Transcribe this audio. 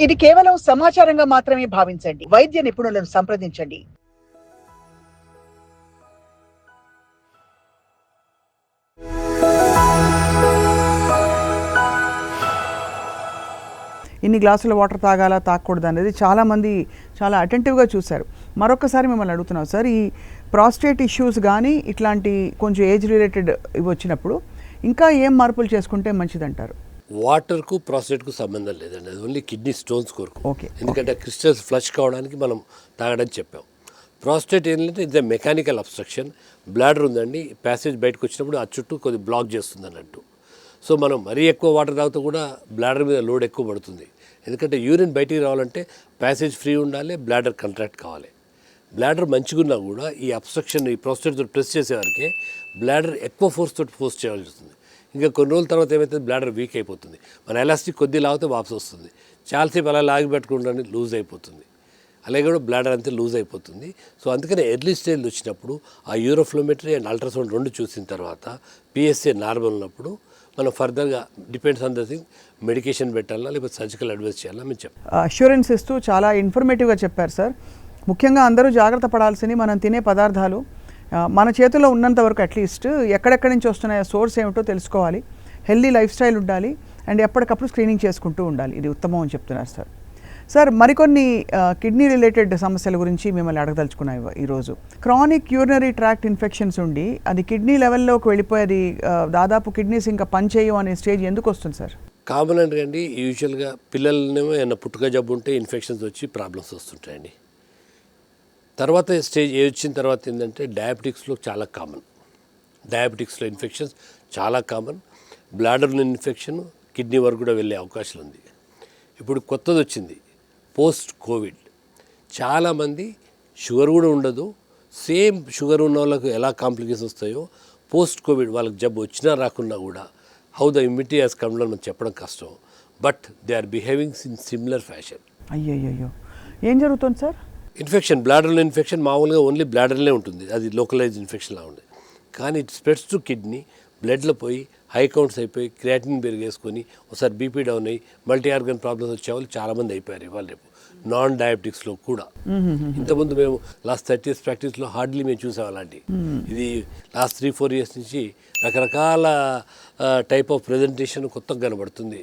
ఇది కేవలం సమాచారంగా మాత్రమే భావించండి. వైద్య నిపుణులను సంప్రదించండి. ఇన్ని గ్లాసుల వాటర్ తాగాలా తాగకూడదు అనేది చాలామంది చాలా అటెంటివ్గా చూశారు. మరొకసారి మిమ్మల్ని అడుగుతున్నాం సార్, ఈ ప్రాస్టేట్ ఇష్యూస్ కానీ ఇట్లాంటి కొంచెం ఏజ్ రిలేటెడ్ ఇవి వచ్చినప్పుడు ఇంకా ఏం మార్పులు చేసుకుంటే మంచిదంటారు? వాటర్కు ప్రాస్టేట్కు సంబంధం లేదండి, అది ఓన్లీ కిడ్నీ స్టోన్స్ కొరకు. ఓకే, ఎందుకంటే క్రిస్టల్స్ ఫ్లష్ కావడానికి మనం తాగడానికి చెప్పాం. ప్రాస్టేట్ ఏంటంటే ఇది మెకానికల్ అబ్స్ట్రక్షన్. బ్లాడర్ ఉందండి, ప్యాసేజ్ బయటకు వచ్చినప్పుడు ఆ చుట్టూ కొద్ది బ్లాక్ చేస్తుంది అన్నట్టు. సో మనం మరీ ఎక్కువ వాటర్ తాగుతూ కూడా బ్లాడర్ మీద లోడ్ ఎక్కువ పడుతుంది. ఎందుకంటే యూరిన్ బయటికి రావాలంటే ప్యాసేజ్ ఫ్రీ ఉండాలి, బ్లాడర్ కంట్రాక్ట్ కావాలి. బ్లాడర్ మంచిగున్నా కూడా ఈ అబ్స్ట్రక్షన్ ఈ ప్రాస్టేట్ తోటి ప్రెస్ చేసేవారికి బ్లాడర్ ఎక్కువ ఫోర్స్ తోటి ఫోర్స్ చేయాల్సి వస్తుంది. ఇంకా కొన్ని రోజుల తర్వాత ఏమవుతుంది, బ్లాడర్ వీక్ అయిపోతుంది. మన ఎలాస్టిక్ కొద్ది లాగితే వాపస్ వస్తుంది, చాలాసేపు అలా లాగి పెట్టుకుంటే లూజ్ అయిపోతుంది. అలాగే కూడా బ్లాడర్ అంతే లూజ్ అయిపోతుంది. సో అందుకని ఎర్లీ స్టేజ్లో వచ్చినప్పుడు ఆ యూరోఫ్లోమెట్రీ అండ్ అల్ట్రాసౌండ్ రెండు చూసిన తర్వాత పిఎస్ఏ నార్మల్ ఉన్నప్పుడు మనం ఫర్దర్గా depends on the thing medication పెట్టాలా లేకపోతే సర్జికల్ అడ్వైస్ చేయాలా మేము చెప్పాం. అష్యూరెన్స్ ఇస్తూ చాలా ఇన్ఫర్మేటివ్గా చెప్పారు సార్. ముఖ్యంగా అందరూ జాగ్రత్త పడాల్సినవి మనం తినే పదార్థాలు మన చేతిలో ఉన్నంత వరకు అట్లీస్ట్ ఎక్కడెక్కడి నుంచి వస్తున్నాయో సోర్స్ ఏమిటో తెలుసుకోవాలి, హెల్దీ లైఫ్ స్టైల్ ఉండాలి అండ్ ఎప్పటికప్పుడు స్క్రీనింగ్ చేసుకుంటూ ఉండాలి. ఇది ఉత్తమం అని చెప్తున్నారు సార్. సార్ మరికొన్ని కిడ్నీ రిలేటెడ్ సమస్యల గురించి మిమ్మల్ని అడగదలుచుకున్నాయి ఈరోజు. క్రానిక్ యూరినరీ ట్రాక్ట్ ఇన్ఫెక్షన్స్ ఉండి అది కిడ్నీ లెవెల్లోకి వెళ్ళిపోయి అది దాదాపు కిడ్నీస్ ఇంకా పనిచేయవు అనే స్టేజ్ ఎందుకు వస్తుంది సార్? కామన్ అండి, యూజువల్గా పిల్లలనేమో ఏమైనా పుట్టుక జబ్బు ఉంటే ఇన్ఫెక్షన్స్ వచ్చి ప్రాబ్లమ్స్ వస్తుంటాయండి. తర్వాత స్టేజ్ ఏ వచ్చిన తర్వాత ఏంటంటే డయాబెటిక్స్లో చాలా కామన్, డయాబెటిక్స్లో ఇన్ఫెక్షన్స్ చాలా కామన్. బ్లాడర్లో ఇన్ఫెక్షన్ కిడ్నీ వరకు కూడా వెళ్ళే అవకాశం ఉంది. ఇప్పుడు కొత్తది వచ్చింది పోస్ట్ కోవిడ్. చాలామంది షుగర్ కూడా ఉండదు, సేమ్ షుగర్ ఉన్న వాళ్ళకు ఎలా కాంప్లికేషన్స్ వస్తాయో పోస్ట్ కోవిడ్ వాళ్ళకి జబ్బు వచ్చినా రాకున్నా కూడా how the immunity has come down మనం చెప్పడం కష్టం. But they are behaving in similar fashion. అయ్యయ్యో, ఏం జరుగుతుంది సార్? ఇన్ఫెక్షన్, బ్లాడర్లో ఇన్ఫెక్షన్ మామూలుగా ఓన్లీ బ్లాడర్లే ఉంటుంది, అది లోకలైజ్ ఇన్ఫెక్షన్లా ఉంది. కానీ ఇట్ స్ప్రెడ్స్ టు కిడ్నీ, బ్లడ్లో పోయి హై కౌంట్స్ అయిపోయి క్రియాటిన్ పెరిగేసుకొని ఒకసారి బీపీ డౌన్ అయ్యి మల్టీ ఆర్గన్ ప్రాబ్లమ్స్ వచ్చే వాళ్ళు చాలామంది అయిపోయారు ఇవాళ రేపు నాన్ డయాబెటిక్స్లో కూడా. ఇంతకుముందు మేము లాస్ట్ 30 years ప్రాక్టీస్లో హార్డ్లీ మేము చూసాం అలాంటి. ఇది లాస్ట్ 3-4 years నుంచి రకరకాల టైప్ ఆఫ్ ప్రజెంటేషన్ కొత్తగా కనబడుతుంది.